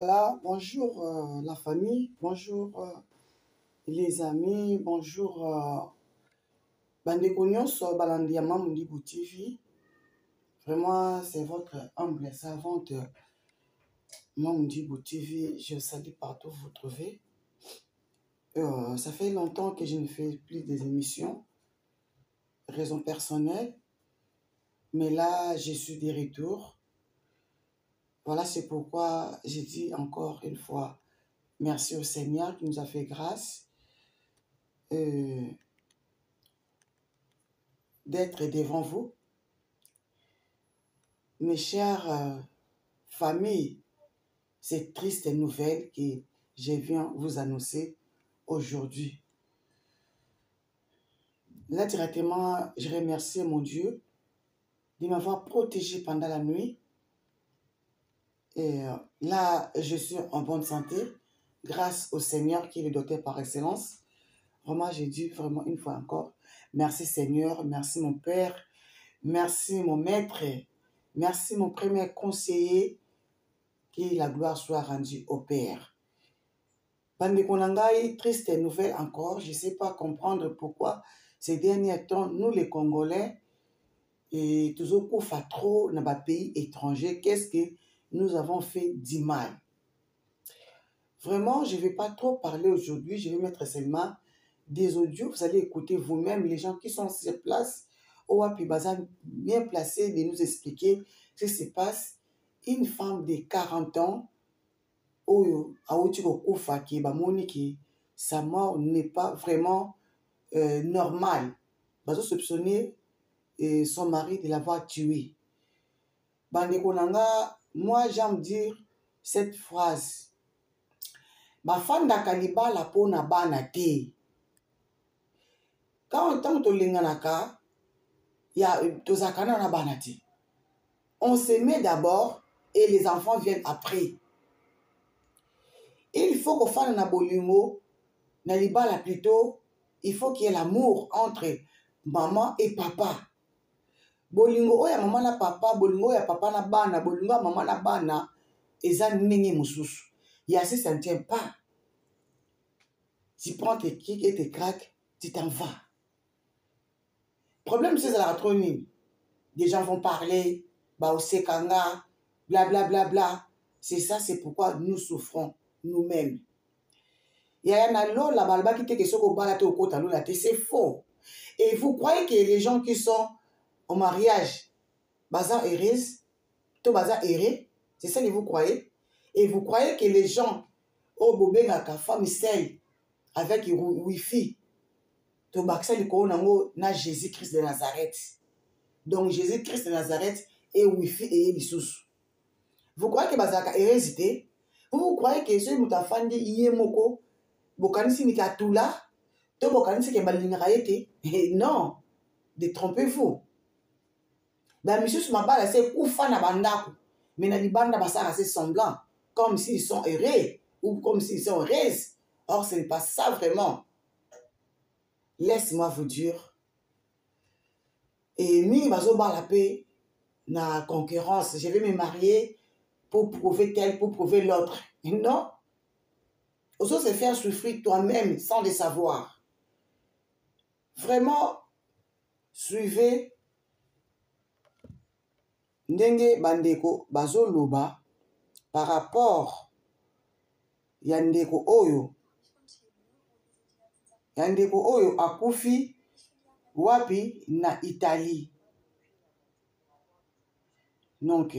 Voilà, bonjour la famille, bonjour les amis, bonjour bandeko nyonso balandi ya Mamoulibu TV. Vraiment, c'est votre humble servante Mamoulibu TV. Je vous salue partout où vous vous trouvez. Ça fait longtemps que je ne fais plus des émissions, raison personnelle, mais là, je suis de retour. Voilà, c'est pourquoi j'ai dit encore une fois merci au Seigneur qui nous a fait grâce d'être devant vous. Mes chères familles, cette triste nouvelle que je viens vous annoncer aujourd'hui. Là, directement, je remercie mon Dieu de m'avoir protégé pendant la nuit. Et là, je suis en bonne santé grâce au Seigneur qui est le docteur par excellence. Vraiment, j'ai dit vraiment une fois encore, merci Seigneur, merci mon Père, merci mon Maître, merci mon premier conseiller, que la gloire soit rendue au Père. Pandekonangai, triste nouvelle encore, je ne sais pas comprendre pourquoi ces derniers temps, nous les Congolais, et toujours qu'on fait trop dans les pays étrangers, qu'est-ce que nous avons fait du mal? Vraiment, je ne vais pas trop parler aujourd'hui, je vais mettre seulement des audios, vous allez écouter vous-même, les gens qui sont sur place, ou à Pibazan bien placés de nous expliquer ce qui se passe. Une femme de 40 ans, Oyo, Aouti Kokufa, qui bamoni ki sa mort n'est pas vraiment normale. Bazo soupçonner son mari de l'avoir tué. Bandekonanga, moi j'aime dire cette phrase. Bafanda kaliba la pona bana te. Quand on te linganaka, il y a tozakana na bana te. On se met d'abord et les enfants viennent après. Il faut qu'on fasse un bolingo, nalibala plutôt, il faut qu'il y ait l'amour entre maman et papa. Bolingo oya maman na papa, bolingo ya papa na bana, bolingo ya maman na bana, eza nenge mususu. Ya si ça ne tient pas. Tu prends tes kicks et tes craques, tu t'en vas. Problème c'est la retronie. Des gens vont parler, bah au sekanga, bla bla bla bla. C'est ça, c'est pourquoi nous souffrons nous-mêmes. Il y a un lot la balba qui te que soko balate au kota la c'est faux. Et vous croyez que les gens qui sont au mariage, baza heureuse, to baza heureux, c'est ça que vous croyez? Et vous croyez que les gens au bobengaka femme seule avec wifi, to baksa likonango na Jésus-Christ de Nazareth. Donc Jésus-Christ de Nazareth et wifi et lisusu. Vous croyez que bazaka heureusité? Vous croyez que ce mutafandi yemoko bokanisi mikatula to bokanisi ke balingaka yete? Non, détrompez-vous. Ben monsieur sur ma balle c'est kufa na bandako, mais na libanda basara c'est semblant comme s'ils sont heureux ou comme s'ils sont heureux. Or ce n'est pas ça vraiment. Laisse-moi vous dire. Et ni bazo ba la paix na concurrence, je vais me marier pour prouver tel, pour prouver l'autre. Non. Ose se faire souffrir toi-même sans le savoir. Vraiment, suivez ndenge bandeko bazo loba par rapport yandeko oyo. Yandeko oyo akufi wapi na Italie. Donc,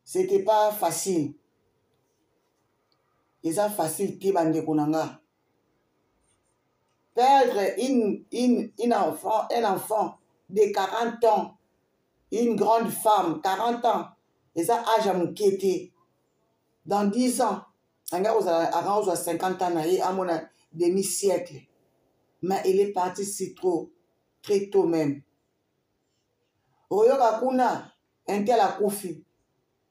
c'était pas facile. Et ça facile ti bandeko nanga. Perdre un enfant de 40 ans, une grande femme, 40 ans, et ça âge à moukété. Dans 10 ans, on a 50 ans, à mon demi-siècle. Mais il est parti si trop, très tôt même. Oyoka kuna, un tel a koufi.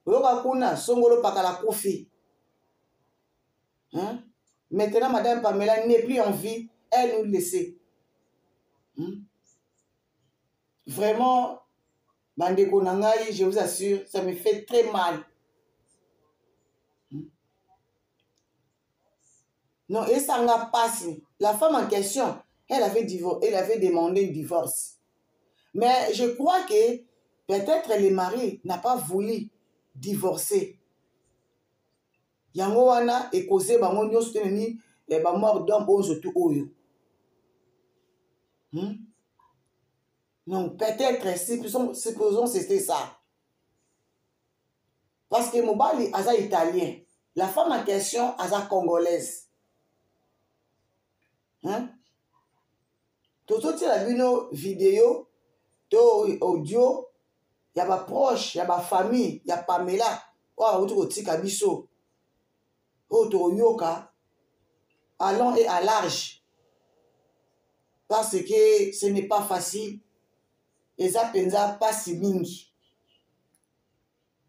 Oyoka kuna, songolo pakala koufi. Hein? Maintenant, Madame Pamela n'est plus en vie. Elle nous laisse. Vraiment, Bandeko Nangai, je vous assure, ça me fait très mal. Non, et ça n'a pas passé. La femme en question, elle avait demandé le divorce. Mais je crois que peut-être le mari n'a pas voulu divorcer. Yango wana e causé bango nyonso te nini ba mort d'homme oyo tout oyo. Non, peut-être supposons c'était ça. Parce que mobali aza italien, la femme en question aza congolaise. Tozoti la bino vidéo to audio ya ba proche ya ba famille ya Pamela oyo auti kotika biso oyo toyoka à long et à large parce que ce n'est pas facile eza penza pasi mingi.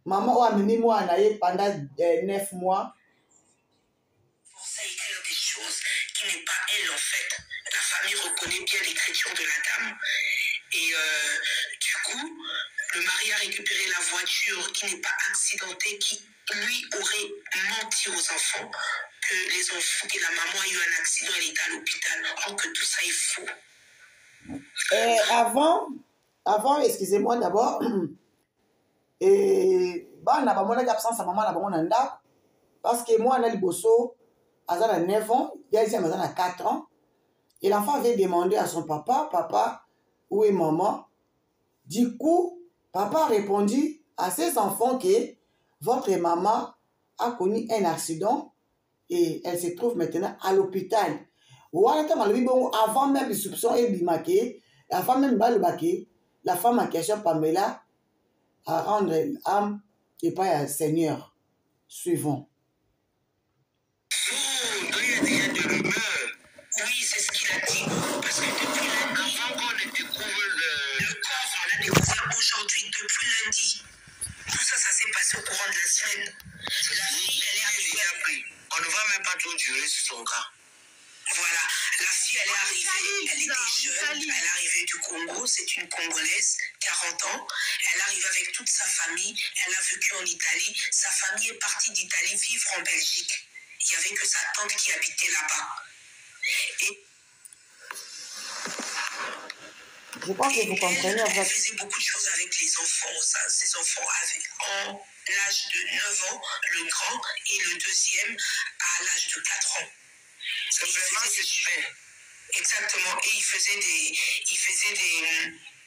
Maman oyo amemi mwana ye pendant 9 mois. Ça écrire des choses qui n'est pas elle en fait. La famille reconnaît bien l'écriture de la dame et du coup le mari a récupéré la voiture qui n'est pas accidentée, qui lui aurait menti aux enfants que la maman a eu un accident, elle était à l'hôpital, or que tout ça est faux. Avant, excusez-moi d'abord, et bana bamonaki absence ya maman na bango na ndako parce que moi na liboso aza na 9 ans, deuxième aza na 4 ans, et l'enfant avait demandé à son papa, où est maman? Du coup, papa a répondu à ses enfants que votre maman a connu un accident et elle se trouve maintenant à l'hôpital. Avant même les soupçons et bimaqué, avant même balbaqué, la femme en question, Pamela, à rendre l'âme et pas un Seigneur. Suivant. Oui, c'est ce qu'il a dit. Parce que depuis lundi, avant qu'on ne découvre le corps, on l'a découvert aujourd'hui, depuis lundi. Tout ça, ça s'est passé au courant de la semaine. La fille, elle est arrivée. On ne va même pas trop durer sur son cas. Voilà, la fille, elle est arrivée, elle était jeune, elle est arrivée du Congo, c'est une Congolaise, 40 ans. Elle arrive avec toute sa famille, elle a vécu en Italie. Sa famille est partie d'Italie vivre en Belgique. Il n'y avait que sa tante qui habitait là-bas. Et je pense que vous comprenez en fait. Elle faisait beaucoup de choses avec les enfants. Ses enfants avaient en l'âge de 9 ans, le grand, et le deuxième à l'âge de 4 ans. C'est vraiment super. Exactement. Et ils faisaient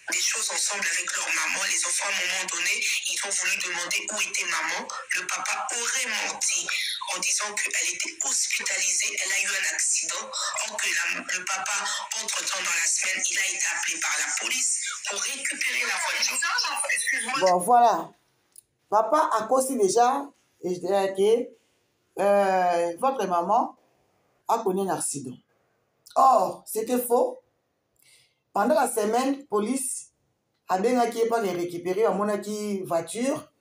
des choses ensemble avec leur maman. Les enfants, à un moment donné, ils ont voulu demander où était maman. Le papa aurait menti en disant qu'elle était hospitalisée. Elle a eu un accident. Or que le papa, entre-temps dans la semaine, il a été appelé par la police pour récupérer la voiture. Bon, voilà. Papa a causé déjà, et je dirais que votre maman a connu un accident. Or, c'était faux. Pendant la semaine, police a bien récupéré à mon voiture,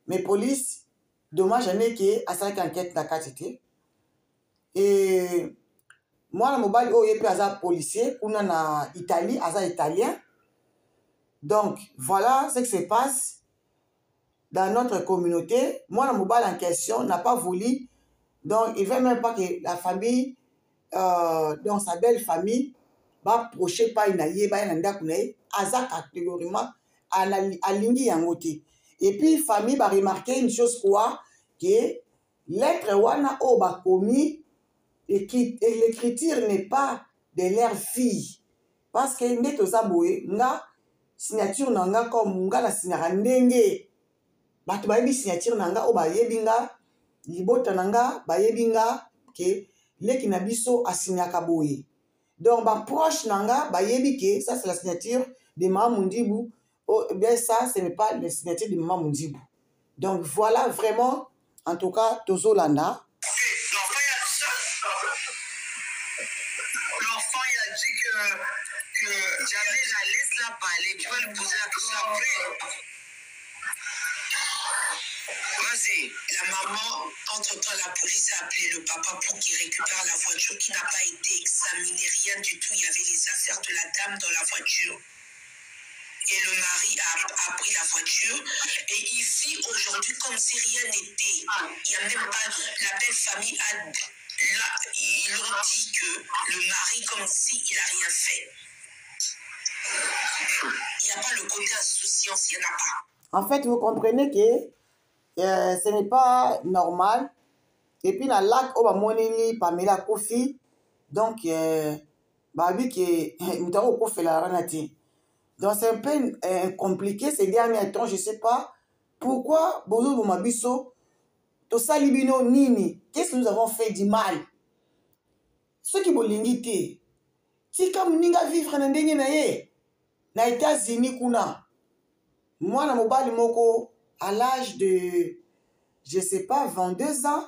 mais police, dommage, j'en ai qui a cinq enquêtes dans la cité. Et moi, le mobile, il y a un policier, on est en Italie, un italien. Donc, voilà ce qui se passe dans notre communauté. Moi, le mobile en question n'a pas voulu, donc il ne veut même pas que la famille, dans sa belle famille, va approcher pas une aïe, ba une ndakunaï, aza catégoriquement à l'indi yangote. Et puis famille va remarquer une chose quoi, que l'être wana o ba commis et l'écriture n'est pas de leur fille, parce que neto zaboué nga signature nanga comme nga la signara ndenge bato bayebi signature nanga o ba yebinga libota nanga ba yebinga ke leki na biso asignaka boye. Donc, ma proche nanga, ba yebike, ça c'est la signature de Maman Mundibou. Oh, bien ça, ce n'est pas la signature de Maman Mundibou. Donc, voilà vraiment, en tout cas, Tozolanda. L'enfant, il a dit que jamais la laisse la parler. Tu vas lui poser la question après. Vas-y. La maman, entre-temps, la police a appelé le papa pour qu'il récupère la voiture qui n'a pas été examinée, rien du tout. Il y avait les affaires de la dame dans la voiture. et le mari a pris la voiture et il vit aujourd'hui comme si rien n'était. Il n'y a même pas, la belle famille ils ont dit que le mari comme s'il n'a rien fait. Il n'y a pas le côté insouciance, il n'y en a pas. En fait, vous comprenez que ce n'est pas normal. Et puis, dans l'acte, on va monter Pamela Kofi. Donc, babi qui mutaro Kofi la ranati. Donc, c'est un peu compliqué ces derniers temps. Je ne sais pas pourquoi Bozo Bomabiso, Tosa Libino Nini, qu'est-ce que nous avons fait du mal? Ceux qui bolingité, si comme ninga vivre dans des naye, na États-Unis kuna, moi na mobali moko à l'âge de, je sais pas, 22 ans,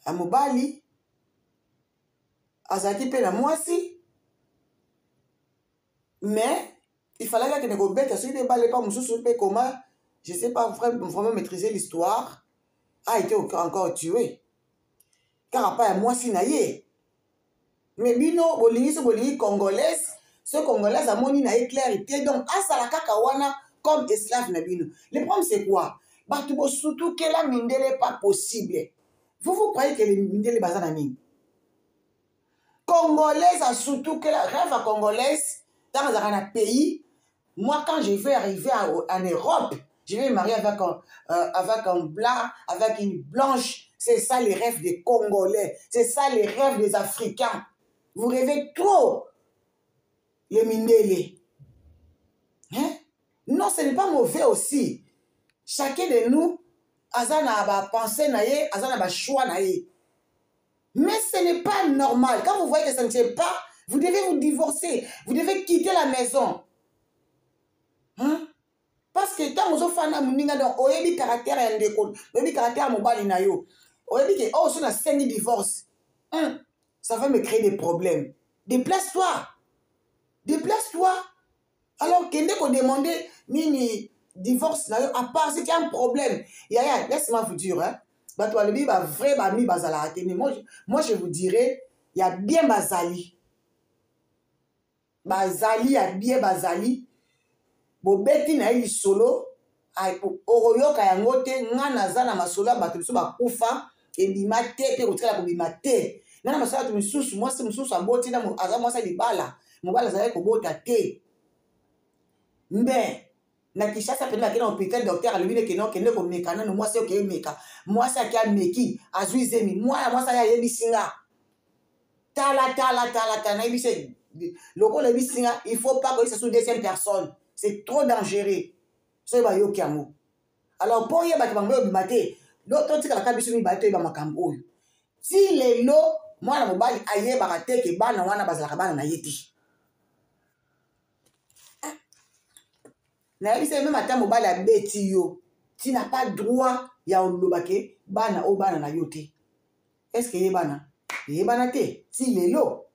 à mobali, azaki pe na mwasi, mais il fallait que ne bête celui de balé pas mususu pe comment, je sais pas vraiment maîtriser l'histoire, a été encore tué. Car après moi si naye. Mais bino bolingi congolaise, ce congolaise a moni na éclairité donc asala kaka wana comme esclave na bino. Le problème c'est quoi? Batubo surtout que la mindele pas possible. Vous croyez que les mindele bazana nini? Congolaise a surtout que la rêve à congolaise dans un pays. Moi quand je vais arriver en Europe, je vais me marier avec un blanc, avec une blanche. C'est ça les rêves des Congolais. C'est ça les rêves des Africains. Vous rêvez trop, les Mindele. Hein? Non, ce n'est pas mauvais aussi. Chacun de nous, azana ba pensée naïe, azana ba choix naïe. Mais ce n'est pas normal. Quand vous voyez que ça ne tient pas, vous devez vous divorcer. Vous devez quitter la maison. Hein? Parce que tant que vous faites un donc oyebi caractère et un oyebi caractère mobile na yo. Oyebi que oh sur un 5 divorce. Ça va me créer des problèmes. Déplace-toi. Déplace-toi. Alors, qu'il qu'on demandait mini divorce, à part c'est qu'il y a un problème. Laisse-moi vous dire, hein. Moi, je vous dirais, il y a bien Bazali. Bazali, il y a bien Bazali. Bobeti na ili solo. Oroyoka yangote, ngana zana masola, batubiso bakufa, ebimate, pe rotikala kubimate. Nana masala tu misusu, moi c'est misusu aboti na aza moi c'est libala. Mobala zala kobota te. Mais na Kinshasa pe na kena hôpital docteur alobine ke non kende ko meka na moi c'est OK meka. Moi c'est kia meki azuizemi. Moi ça ya yebisinga. Tala na yebise. Loko le bisinga, il faut pas que ça soit deuxième personne. C'est trop dangereux. So ba yo kiamo. Alors pour yeba ke bango bimate, l'autre tika la kabiso mi ba to yeba makambo oyo. Si les lots mwana mobali ayebaka te ke bana wana bazalaka bana na ye te. Nayebisa même ata mobali abeti yo, tu n'as pas droit ya oloba ke bana o bana na yo te. Est-ce que yebana? Yebana te. Si les lots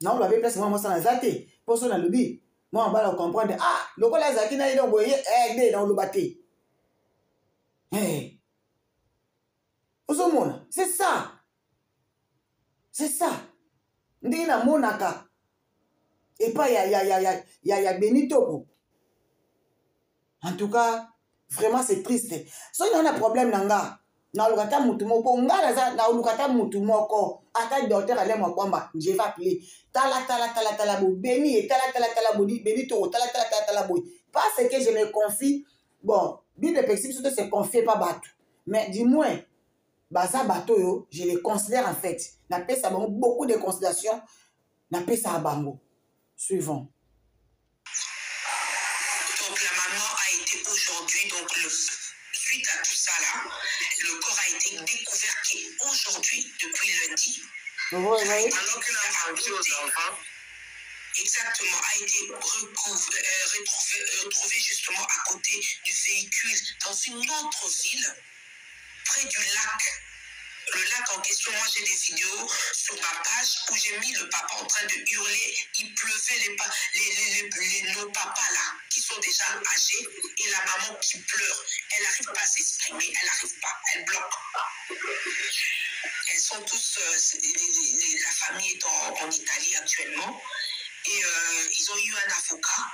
na on l'avait place moi ça na zate. Pour ça na lobi, moi on va comprendre lokola zaki na yo boye de na oloba te. Osomona, c'est ça. C'est ça. Ndina monaka. Et pas ya Benito. En tout cas, vraiment c'est triste. Si on a un problème nanga, na lukata mutumoko, ngala na lukata mutumoko, ata docteur ale mo kwamba, je vais appeler. Tala bo Beni et tala bo Benito, tala bo. Parce que je me confie. Bon, Bible Pexip surtout se confie pas bateau. Mais du moins baza bateau yo, je les considère en fait. Na paix ça beaucoup de considération. Na paix ça bango. Suivant. Donc la maman a été aujourd'hui, donc suite à tout ça là, le corps a été découvert aujourd'hui, depuis lundi. Oui. Alors que la enfants exactement a été retrouvé justement à côté du véhicule dans une autre ville, près du lac. Le lac en question, moi j'ai des vidéos sur ma page où j'ai mis le papa en train de hurler. Il pleuvait nos papas là, qui sont déjà âgés, et la maman qui pleure. Elle n'arrive pas à s'exprimer, elle n'arrive pas, elle bloque. Elles sont tous, la famille est en Italie actuellement, et ils ont eu un avocat.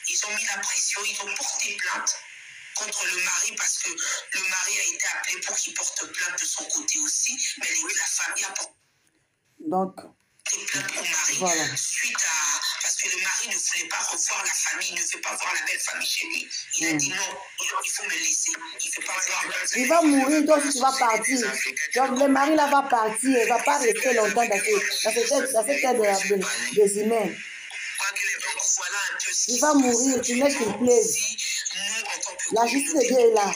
Ils ils ont mis la pression, ils ont porté plainte contre le mari parce que le mari a été appelé pour qu'il porte plainte de son côté aussi, mais la famille a porté Donc, plainte au mari suite à... Parce que le mari ne voulait pas revoir la famille, il ne veut pas voir la belle famille chez lui. Il a dit non, il faut me laisser, il ne veut pas voir... Il va mourir, donc tu vas partir. Donc le mari là va partir, il ne va pas rester longtemps dans cette terre des humains. Voilà un peu ce il va mourir, tu n'es qu'une plaise. La justice de Dieu est là.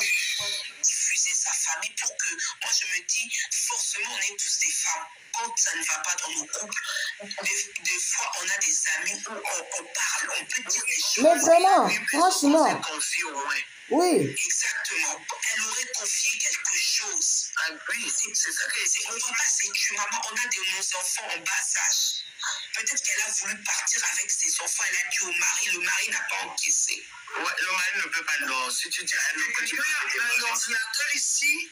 Diffuser sa famille pour que, moi je me dis, forcément on est tous des femmes. Quand ça ne va pas dans nos couples, des fois on a des amis où on parle, on peut dire des choses. Mais vraiment, franchement. Oui. Exactement. Elle aurait confié quelque chose. Ah oui, c'est ça. On ne va pas s'étuer, maman. On a nos enfants en bas âge. Peut-être qu'elle a voulu partir avec ses enfants. Elle a dit au mari, le mari n'a pas encaissé. Ouais, le mari ne peut pas. Non, si tu dis à elle, il y a un ordinateur ici,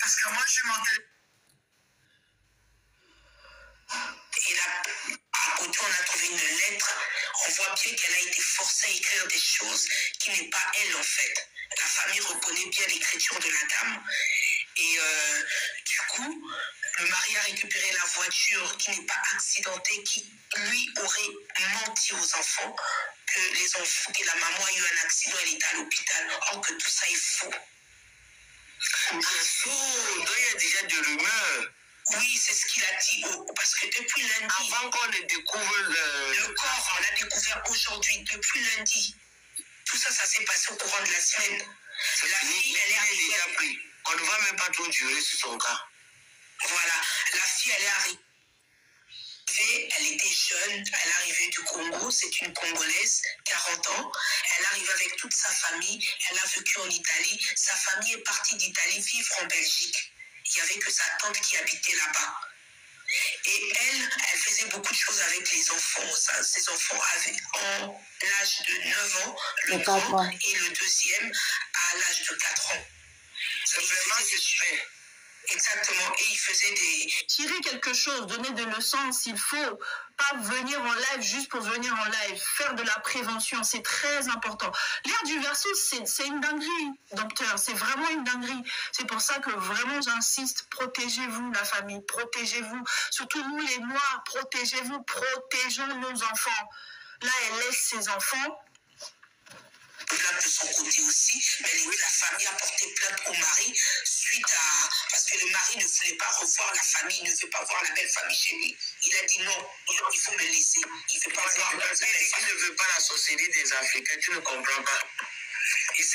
parce que moi je m'entends. Et là, à côté, on a trouvé une lettre. On voit bien qu'elle a été forcée à écrire des choses qui n'est pas elle, en fait. La famille reconnaît bien l'écriture de la dame. Et du coup, le mari a récupéré la voiture qui n'est pas accidentée, qui, lui, aurait menti aux enfants que la maman a eu un accident, elle était à l'hôpital. Or que tout ça est faux. Ah, faux! Donc, il y a déjà des rumeurs. Oui, c'est ce qu'il a dit, parce que depuis lundi... Avant qu'on ne découvre le corps, on l'a découvert aujourd'hui, depuis lundi. Tout ça, ça s'est passé au courant de la semaine. La fille, elle est arrivée... On ne va même pas trop durer sur son cas. Voilà, la fille, elle est arrivée. Elle était jeune, elle arrivait du Congo, c'est une Congolaise, 40 ans. Elle arrive avec toute sa famille, elle a vécu en Italie. Sa famille est partie d'Italie vivre en Belgique. Il n'y avait que sa tante qui habitait là-bas. Et elle faisait beaucoup de choses avec les enfants. Ses enfants avaient en l'âge de 9 ans, le grand, et le deuxième à l'âge de 4 ans. C'est vraiment super. Exactement. Et il faisait des... Tirer quelque chose, donner des leçons s'il faut. Pas venir en live juste pour venir en live. Faire de la prévention, c'est très important. L'ère du verso, c'est une dinguerie, docteur. C'est vraiment une dinguerie. C'est pour ça que vraiment j'insiste, protégez-vous la famille, protégez-vous. Surtout nous les Noirs, protégez-vous, protégeons nos enfants. Là, elle laisse ses enfants. Plainte de son côté aussi, mais la famille a porté plainte au mari suite à... Parce que le mari ne voulait pas revoir la famille, il ne veut pas voir la belle famille chez lui. Il a dit non, il faut me laisser. Il ne veut pas voir la belle famille. Il ne veut pas la sorcellerie des Africains, tu ne comprends pas.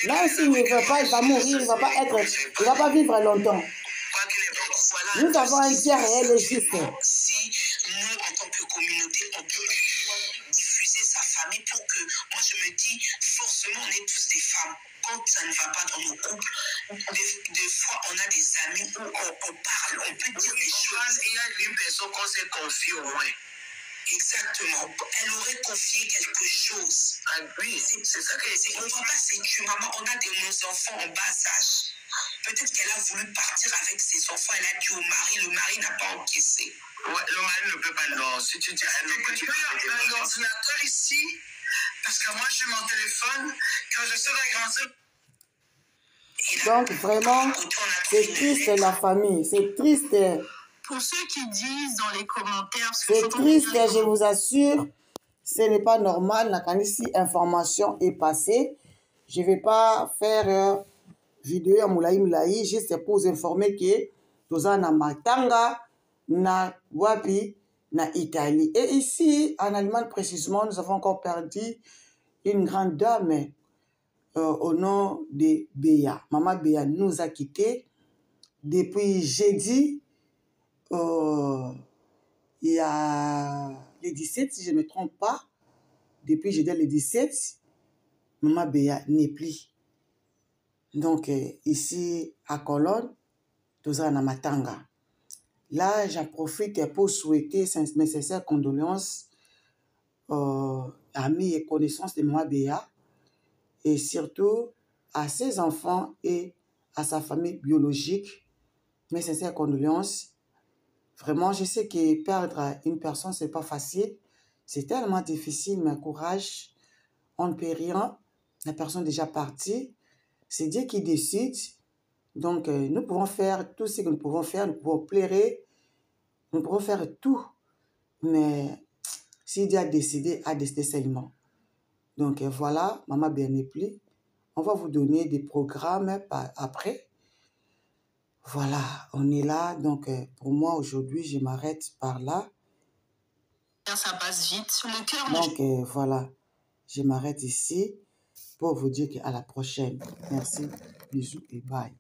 Là, s'il ne veut pas, il va mourir, il ne va pas vivre longtemps. Nous avons un Dieu réel et juste. Si nous, en tant que communauté, on peut diffuser sa famille pour que, moi je me dis, forcément on est tous des femmes. Quand ça ne va pas dans nos couples, des fois on a des amis où on parle, on peut dire des choses. Il y a une personne qu'on s'est confiée au moins. Exactement. Elle aurait confié quelque chose. Ah oui, c'est ça que c'est. On ne va pas s'étuer, maman. On a nos enfants en bas âge. Peut-être qu'elle a voulu partir avec ses enfants. Elle a dit au mari. Le mari n'a pas encaissé. Ouais, le mari ne peut pas. Non, si tu dis à elle, il y a un ordinateur ici. Parce que moi, j'ai mon téléphone. Quand je serai grandi. Donc, vraiment, c'est triste la famille. C'est triste. Pour ceux qui disent dans les commentaires... C'est triste, je vous assure. Ce n'est pas normal. Si information est passée, je ne vais pas faire vidéo à Moulaï, juste pour vous informer que nous sommes na Matanga, na Wapi, na Italie. Et ici, en Allemagne précisément, nous avons encore perdu une grande dame au nom de Béa. Maman Béa nous a quittés depuis jeudi. Il y a le 17, si je ne me trompe pas, depuis jeudi le 17, Maman Béa n'est plus. Donc, ici à Cologne, nous sommes à Matanga. Là, j'en profite pour souhaiter mes sincères condoléances amis et connaissances de Maman Béa et surtout à ses enfants et à sa famille biologique. Mes sincères condoléances. Vraiment, je sais que perdre une personne, ce n'est pas facile. C'est tellement difficile, mais courage. on ne peut rien. La personne est déjà partie. C'est Dieu qui décide. Donc, nous pouvons faire tout ce que nous pouvons faire. Nous pouvons pleurer. Nous pouvons faire tout. Mais si Dieu a décidé seulement. Donc, voilà, Maman Bernépli. On va vous donner des programmes après. Voilà, on est là. Donc, pour moi, aujourd'hui, je m'arrête par là. Ça passe vite. Le cœur. Donc, voilà, je m'arrête ici pour vous dire qu'à la prochaine. Merci, bisous et bye.